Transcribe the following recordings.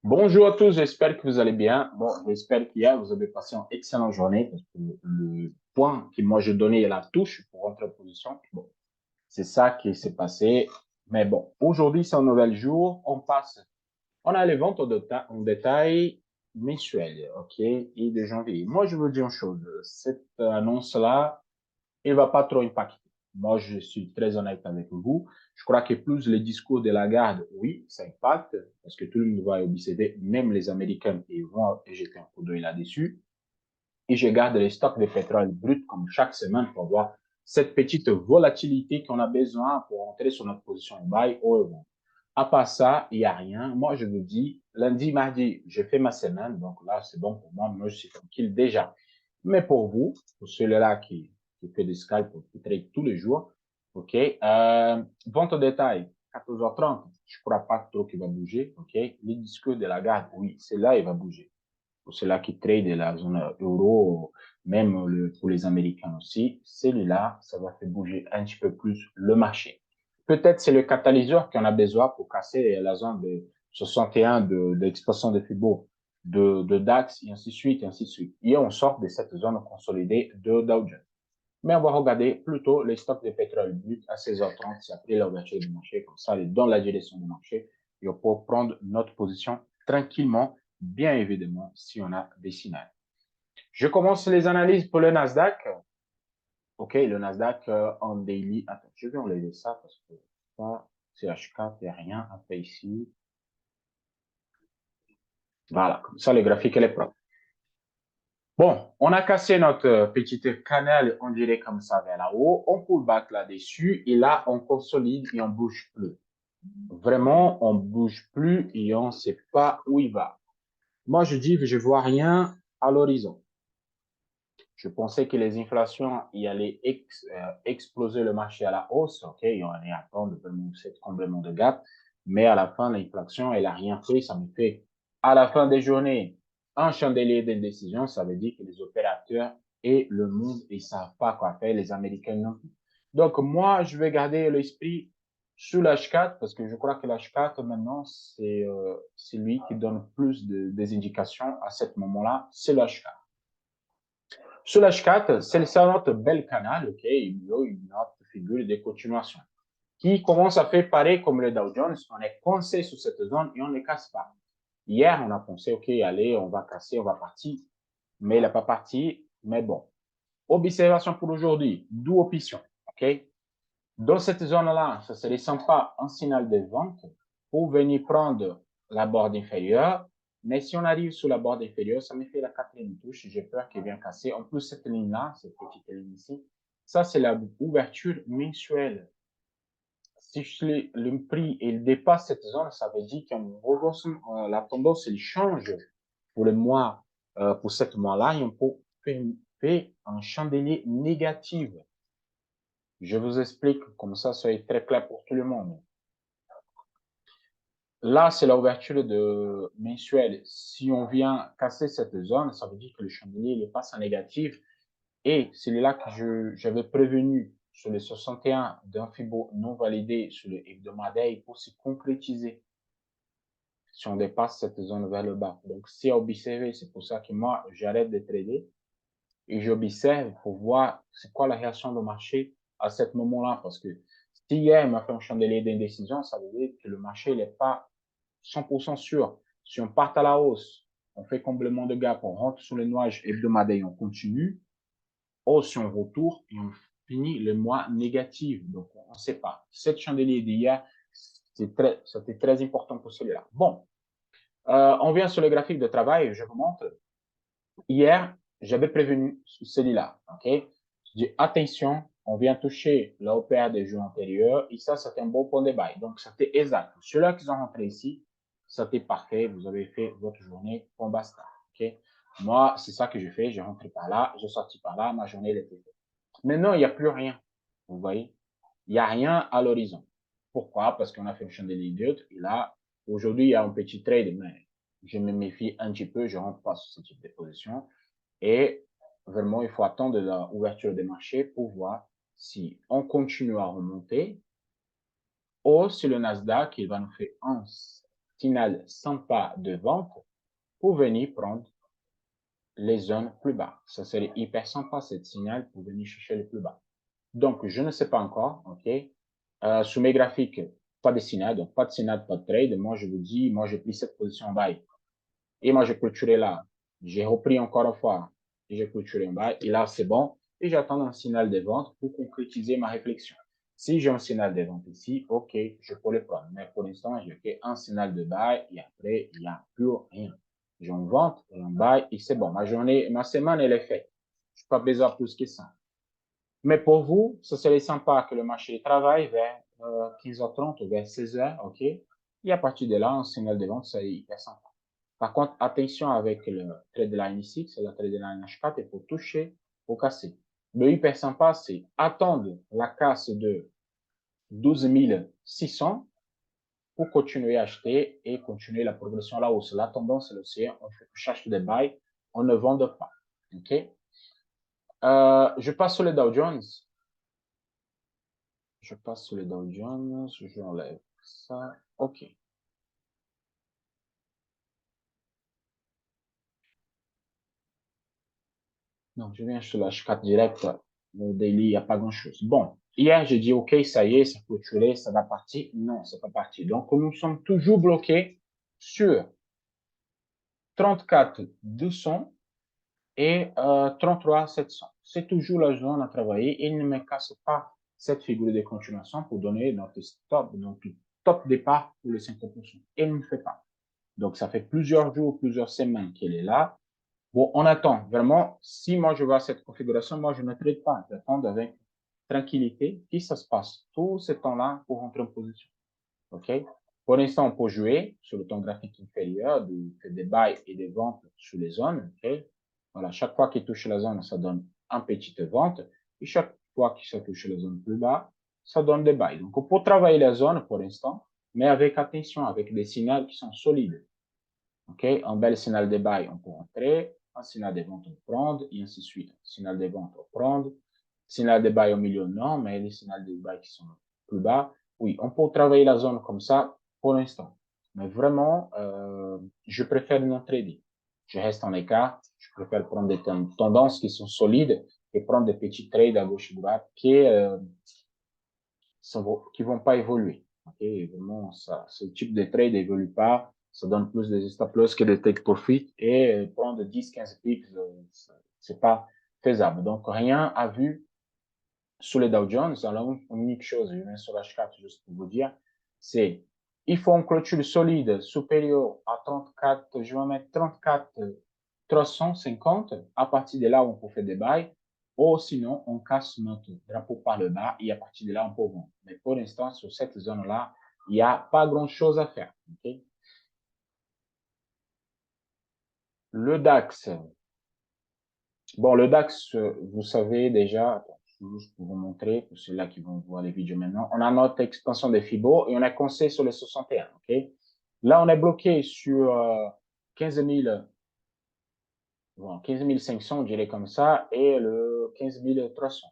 Bonjour à tous, j'espère que vous allez bien. Bon, j'espère qu'hier, vous avez passé une excellente journée parce que le point que moi je donnais la touche pour rentrer en position, bon, c'est ça qui s'est passé. Mais bon, aujourd'hui, c'est un nouvel jour. On a les ventes en détail mensuelles, OK, et de janvier. Moi, je veux dire une chose. Cette annonce-là, il ne va pas trop impacter. Moi, je suis très honnête avec vous. Je crois que plus les discours de Lagarde, oui, ça impacte, parce que tout le monde va observer, même les Américains, ils vont jeter un coup d'œil là-dessus. Et je garde les stocks de pétrole brut comme chaque semaine pour voir cette petite volatilité qu'on a besoin pour entrer sur notre position buy ou vend. À part ça, il n'y a rien. Moi, je vous dis, lundi, mardi, je fais ma semaine. Donc là, c'est bon pour moi. Moi, je suis tranquille déjà. Mais pour vous, pour ceux-là qui fait des scalps, qui trade tous les jours, OK. Vente au détail, 14h30. Je ne crois pas trop qu'il va bouger. OK. Les discours de la garde, oui, c'est là, il va bouger. Pour ceux-là qui trade la zone euro, même pour les Américains aussi, celui-là, ça va faire bouger un petit peu plus le marché. Peut-être c'est le catalyseur qu'on a besoin pour casser la zone de 61 d'expression de Fibo, de DAX, et ainsi de suite, et ainsi de suite. Et on sort de cette zone consolidée de Dow Jones. Mais on va regarder plutôt les stocks de pétrole brut à 16h30, c'est après l'ouverture du marché, comme ça, dans la direction du marché, et on peut prendre notre position tranquillement, bien évidemment, si on a des signaux. Je commence les analyses pour le Nasdaq. OK, le Nasdaq en daily. Attends, je vais enlever ça parce que ça, c'est H4, il n'y a rien à faire ici. Voilà, comme ça, le graphique, elle est propre. Bon, on a cassé notre petite canal, on dirait comme ça vers là-haut. On pull back là-dessus et là, on consolide et on bouge plus. Vraiment, on bouge plus et on ne sait pas où il va. Moi, je dis que je vois rien à l'horizon. Je pensais que les inflations y allaient exploser le marché à la hausse, OK, et on allait attendre vraiment cette comblement de gap, mais à la fin, l'inflation, elle a rien fait, ça me fait, à la fin des journées, un chandelier d'indécision, ça veut dire que les opérateurs et le monde, ils savent pas quoi faire, les Américains non plus. Donc, moi, je vais garder l'esprit sous l'H4 parce que je crois que l'H4, maintenant, c'est lui qui donne plus des indications à ce moment-là, c'est l'H4. Sur l'H4, c'est notre bel canal, OK, il y a une autre figure de continuation qui commence à faire pareil comme le Dow Jones. On est coincé sur cette zone et on ne casse pas. Hier, on a pensé, OK, allez, on va casser, on va partir, mais il n'est pas parti. Mais bon, observation pour aujourd'hui, d'où option, OK? Dans cette zone-là, ça serait sympa un signal de vente pour venir prendre la borde inférieure. Mais si on arrive sur la borde inférieure, ça me fait la quatrième touche. J'ai peur qu'elle vienne casser. En plus, cette ligne-là, cette petite ligne ici, ça, c'est la ouverture mensuelle. Si le prix il dépasse cette zone, ça veut dire que la tendance elle change pour le mois, pour ce mois-là, et on peut faire un chandelier négatif. Je vous explique comme ça est très clair pour tout le monde. Là, c'est l'ouverture de mensuelle. Si on vient casser cette zone, ça veut dire que le chandelier il passe en négatif. Et c'est là que j'avais prévenu sur le 61 d'un Fibo non validé sur le hebdomadaire pour se concrétiser si on dépasse cette zone vers le bas. Donc, c'est observé. C'est pour ça que moi, j'arrête de trader et j'observe pour voir c'est quoi la réaction du marché à ce moment-là. Parce que si hier, il m'a fait un chandelier d'indécision, ça veut dire que le marché n'est pas 100% sûr. Si on part à la hausse, on fait comblement de gap, on rentre sur les nuages hebdomadaires et on continue. Ou si on retourne et on finit le mois négatif. Donc, on ne sait pas. Cette chandelier d'hier, c'était très important pour celui-là. Bon, on vient sur le graphique de travail, je vous montre. Hier, j'avais prévenu celui-là, OK? Je dis, attention, on vient toucher la OPA des jours antérieurs, et ça, c'était un bon point de bail. Donc, c'était exact. Ceux-là qui sont rentrés ici, c'était parfait, vous avez fait votre journée, point basta, OK? Moi, c'est ça que j'ai fait, j'ai rentré par là, j'ai sorti par là, ma journée, elle était faite. Maintenant, il n'y a plus rien, vous voyez? Il n'y a rien à l'horizon. Pourquoi? Parce qu'on a fait le chandelier neutre, et là, aujourd'hui, il y a un petit trade, mais je me méfie un petit peu, je ne rentre pas sur ce type de position. Et vraiment, il faut attendre l'ouverture des marchés pour voir si on continue à remonter ou si le Nasdaq, il va nous faire signal sympa de vente pour venir prendre les zones plus bas. Ça serait hyper sympa, cette signal, pour venir chercher les plus bas. Donc, je ne sais pas encore, OK? Sur mes graphiques, pas de signal, donc pas de signal, pas de trade. Moi, je vous dis, moi, j'ai pris cette position en buy. Et moi, j'ai clôturé là. J'ai repris encore une fois. Et j'ai clôturé en buy. Et là, c'est bon. Et j'attends un signal de vente pour concrétiser ma réflexion. Si j'ai un signal de vente ici, OK, je peux le prendre. Mais pour l'instant, j'ai fait un signal de buy et après, il n'y a plus rien. J'en vente et en buy et c'est bon. Ma journée, ma semaine, elle est faite. Je n'ai pas besoin de plus que ça. Mais pour vous, ce serait sympa que le marché travaille vers 15h30 ou vers 16h, OK? Et à partir de là, un signal de vente, c'est hyper sympa. Par contre, attention avec le trade line ici, c'est la trade line H4, il faut toucher, il faut casser. Le hyper sympa, c'est attendre la casse de 12 600 pour continuer à acheter et continuer la progression à la hausse. La tendance, c'est l'océan, on cherche des buys, on ne vend pas. OK? Je passe sur le Dow Jones. Je passe sur le Dow Jones, je enlève ça. OK. Donc, je viens sur la H4 direct. Le daily, il n'y a pas grand-chose. Bon, hier, j'ai dit, OK, ça y est, c'est clôturé, ça va partir. Non, c'est pas parti. Donc, nous sommes toujours bloqués sur 34 200 et 33 700. C'est toujours la zone à travailler. Il ne me casse pas cette figure de continuation pour donner notre stop, donc top départ pour les 50%. Il ne me fait pas. Donc, ça fait plusieurs jours, plusieurs semaines qu'elle est là. Bon, on attend. Vraiment, si moi je vois cette configuration, moi je ne trade pas. J'attends avec tranquillité. Puis ça se passe tout ce temps-là pour rentrer en position. OK? Pour l'instant, on peut jouer sur le temps graphique inférieur, des buys et des ventes sur les zones. OK? Voilà, chaque fois qu'il touche la zone, ça donne un petite vente. Et chaque fois qu'il se touche la zone plus bas, ça donne des buys. Donc, on peut travailler la zone pour l'instant, mais avec attention, avec des signaux qui sont solides. OK? Un bel signal de buy, on peut rentrer. Un signal de vente, on peut prendre, et ainsi de suite. Un signal de vente, on peut prendre. Signal de buy au milieu, non, mais les signaux de buy qui sont plus bas, oui, on peut travailler la zone comme ça pour l'instant. Mais vraiment, je préfère non trader. Je reste en écart. Je préfère prendre des tendances qui sont solides et prendre des petits trades à gauche et à droite qui vont pas évoluer. Okay? Vraiment, ça, ce type de trade n'évolue pas. Ça donne plus de stop loss que de take profit et prendre 10-15 pips, c'est pas faisable. Donc, rien à vu sur les Dow Jones. Alors, une unique chose, je viens sur H4 juste pour vous dire, c'est il faut une clôture solide supérieure à 34, je vais mettre 34 350. À partir de là, on peut faire des bails. Ou sinon, on casse notre drapeau par le bas et à partir de là, on peut vendre. Mais pour l'instant, sur cette zone-là, il n'y a pas grand-chose à faire. Okay? Le DAX. Bon, le DAX, vous savez déjà, juste pour vous montrer, pour ceux-là qui vont voir les vidéos maintenant, on a notre expansion des Fibo et on a conseillé sur les 61. Okay? Là, on est bloqué sur 15 000, bon, 15 500, on dirait comme ça, et le 15 300.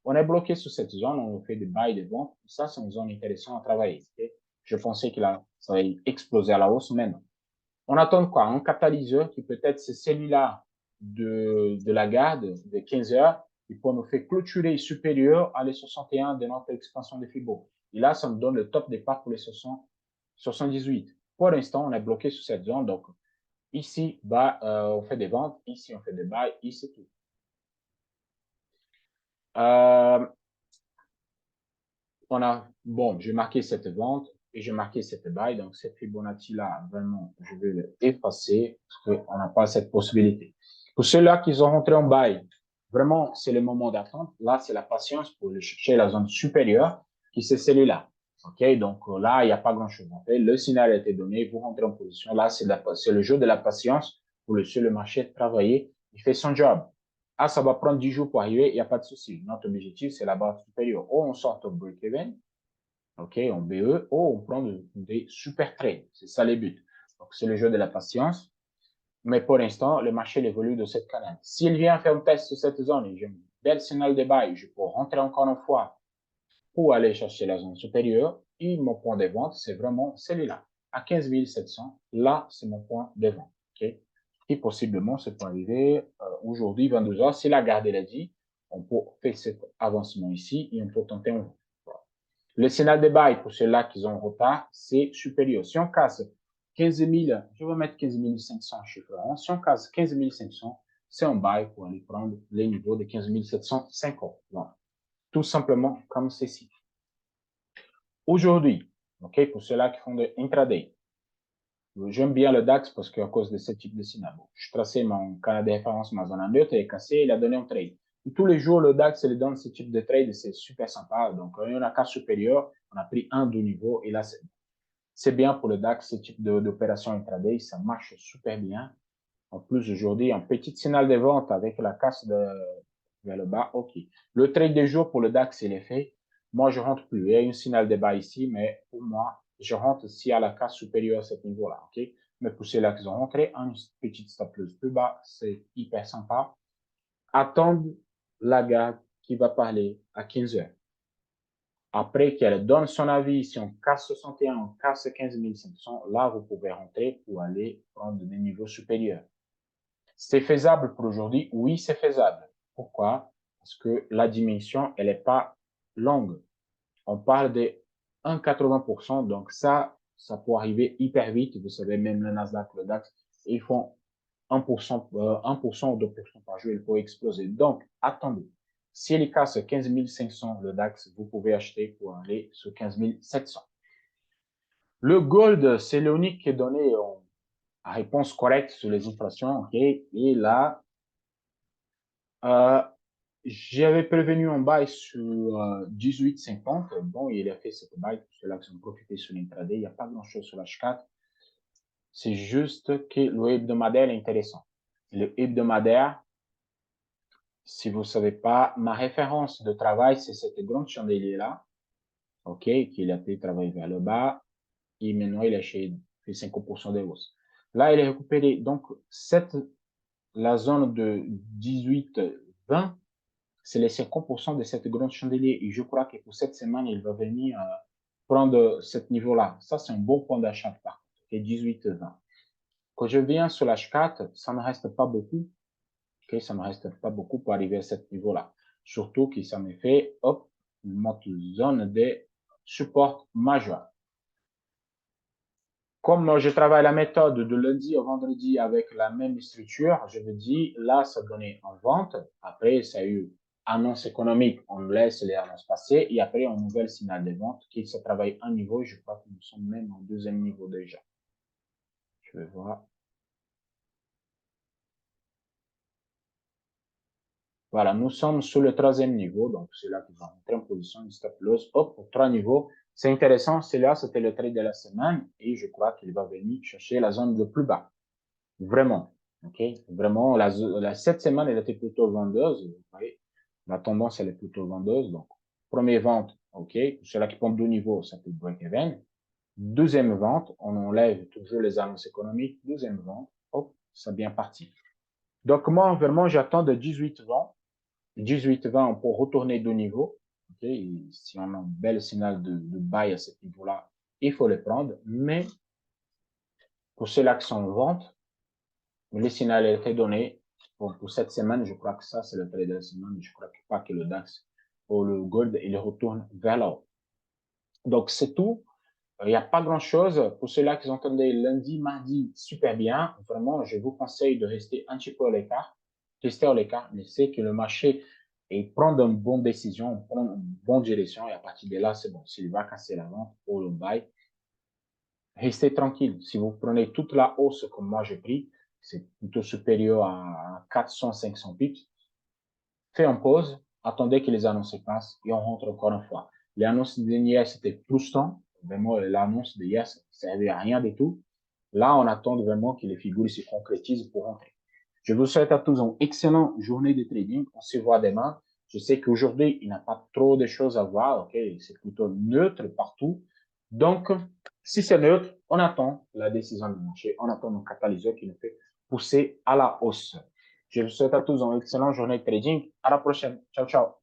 On est bloqué sur cette zone, on fait des bails, des ventes. Ça, c'est une zone intéressante à travailler. Okay? Je pensais que là, ça allait exploser à la hausse, mais non. On attend quoi? Un catalyseur qui peut-être c'est celui-là de la garde de 15 heures qui peut nous faire clôturer supérieur à les 61 de notre expansion de Fibo. Et là, ça nous donne le top départ pour les 78. Pour l'instant, on est bloqué sur cette zone. Donc, ici, bah, on fait des ventes. Ici, on fait des buys. Ici, tout. On a, bon, j'ai marqué cette vente et j'ai marqué cette buy. Donc, cette Fibonacci-là, vraiment, je vais l'effacer parce qu'on n'a pas cette possibilité. Pour ceux-là qui ont rentré en buy, vraiment, c'est le moment d'attente. Là, c'est la patience pour chercher la zone supérieure qui c'est celui-là. OK? Donc, là, il n'y a pas grand-chose. En fait, le signal a été donné, vous rentrez en position. Là, c'est le jeu de la patience pour le marché travailler. Il fait son job. Ah, ça va prendre 10 jours pour arriver, il n'y a pas de souci. Notre objectif, c'est la barre supérieure. Ou on sort au break-even, OK, en BE, ou on prend des super trades. C'est ça les buts. Donc, c'est le jeu de la patience. Mais pour l'instant, le marché évolue de cette canal. S'il vient faire un test sur cette zone et j'ai un bel signal de buy, je peux rentrer encore une fois pour aller chercher la zone supérieure. Et mon point de vente, c'est vraiment celui-là. à 15 700, là, c'est mon point de vente. Okay? Et possiblement, ça peut arriver aujourd'hui, 22 h. Si la garde l'a dit, on peut faire cet avancement ici et on peut tenter un vent. Voilà. Le signal de bail pour ceux-là qui ont en retard, c'est supérieur. Si on casse 15 000, je vais mettre 15 500 chiffres. Si on casse 15 500, c'est un bail pour aller prendre les niveaux de 15 750. Voilà. Tout simplement comme ceci. Aujourd'hui, ok, pour ceux-là qui font de intraday, j'aime bien le DAX parce qu'à cause de ce type de signal. Je traçais mon canal de référence, ma zone en neutre, il est cassé, il a donné un trade. Et tous les jours, le DAX il donne ce type de trade, c'est super sympa. Donc, il y a un cas supérieur, on a pris un de niveau et là, c'est bien pour le DAX, ce type d'opération intraday, ça marche super bien. En plus, aujourd'hui, un petit signal de vente avec la casse vers le bas, ok. Le trade des jours pour le DAX, il est fait. Moi, je rentre plus. Il y a un signal de bas ici, mais pour moi, je rentre si à la casse supérieure à ce niveau-là, ok. Mais pour ceux-là qui ont rentré, un petit stop loss plus bas, c'est hyper sympa. Attendre la garde qui va parler à 15 h. Après qu'elle donne son avis, si on casse 61, on casse 15 500, là, vous pouvez rentrer pour aller prendre des niveaux supérieurs. C'est faisable pour aujourd'hui? Oui, c'est faisable. Pourquoi? Parce que la dimension, elle n'est pas longue. On parle de 1,80%, donc ça peut arriver hyper vite. Vous savez, même le Nasdaq, le DAX, ils font 1%, 1% ou 2% par jour, il faut exploser. Donc, attendez. Si il casse 15 500, le DAX, vous pouvez acheter pour aller sur 15 700. Le gold, c'est l'unique qui est donné en réponse correcte sur les inflations, ok? Et là, j'avais prévenu un bail sur 18,50. Bon, il a fait cette bail pour ceux-là qui ont profité sur l'intraday. Il n'y a pas grand-chose sur l'H4. C'est juste que le hebdomadaire est intéressant. Le hebdomadaire, si vous ne savez pas, ma référence de travail, c'est cette grande chandelier-là, ok, qu'il a fait travailler vers le bas. Et maintenant, il a fait 5% de hausse. Là, il est récupéré. Donc, la zone de 18,20, c'est les 50% de cette grande chandelier. Et je crois que pour cette semaine, il va venir prendre ce niveau-là. Ça, c'est un bon point d'achat par contre, okay, 18,20. Quand je viens sur l'H4, ça ne reste pas beaucoup. Okay, ça ne reste pas beaucoup pour arriver à ce niveau-là. Surtout que ça me fait, hop, une zone de support majeur. Comme je travaille la méthode de lundi au vendredi avec la même structure, je me dis, là, ça donnait en vente. Après, ça a eu annonce économique, on laisse les annonces passer. Et après, un nouvel signal de vente qui se travaille un niveau. Je crois que nous sommes même au deuxième niveau déjà. Je vais voir. Voilà, nous sommes sur le troisième niveau. Donc, c'est là que va entrer en position, une stop loss. Hop, pour 3 niveaux. C'est intéressant. Celui-là, c'était le trade de la semaine. Et je crois qu'il va venir chercher la zone de plus bas. Vraiment. OK? Vraiment, cette semaine, elle était plutôt vendeuse. Vous voyez, la tendance, elle est plutôt vendeuse. Donc, première vente, OK. Ceux-là qui prend deux niveaux, ça peut break-even. Deuxième vente, on enlève toujours les annonces économiques. Deuxième vente, hop, ça bien parti. Donc, moi, vraiment, j'attends de 18-20. 18-20, on peut retourner deux niveaux. OK? Et si on a un bel signal de buy à ce niveau-là, il faut le prendre. Mais, pour ceux-là qui sont en vente, le signal a été donné. Bon, pour cette semaine, je crois que ça, c'est le trade de la semaine. Je crois pas que le DAX ou le gold, il retourne vers là-haut. Donc, c'est tout. Il n'y a pas grand-chose. Pour ceux-là qui entendaient lundi, mardi, super bien. Vraiment, je vous conseille de rester un petit peu à l'écart. Rester à l'écart, mais c'est que le marché et prendre une bonne décision, prendre une bonne direction. Et à partir de là, c'est bon. S'il va casser la vente ou le buy, restez tranquille. Si vous prenez toute la hausse comme moi j'ai pris, c'est plutôt supérieur à 400, 500 pips. Faites en pause, attendez que les annonces passent et on rentre encore une fois. Les annonces d'hier, c'était frustrant. Vraiment, l'annonce d'hier, ça ne servait à rien du tout. Là, on attend vraiment que les figures se concrétisent pour rentrer. Je vous souhaite à tous une excellente journée de trading. On se voit demain. Je sais qu'aujourd'hui, il n'y a pas trop de choses à voir. Okay? C'est plutôt neutre partout. Donc, si c'est neutre, on attend la décision du marché. On attend nos catalyseurs qui nous fait pousser à la hausse. Je vous souhaite à tous une excellente journée de trading. À la prochaine. Ciao, ciao.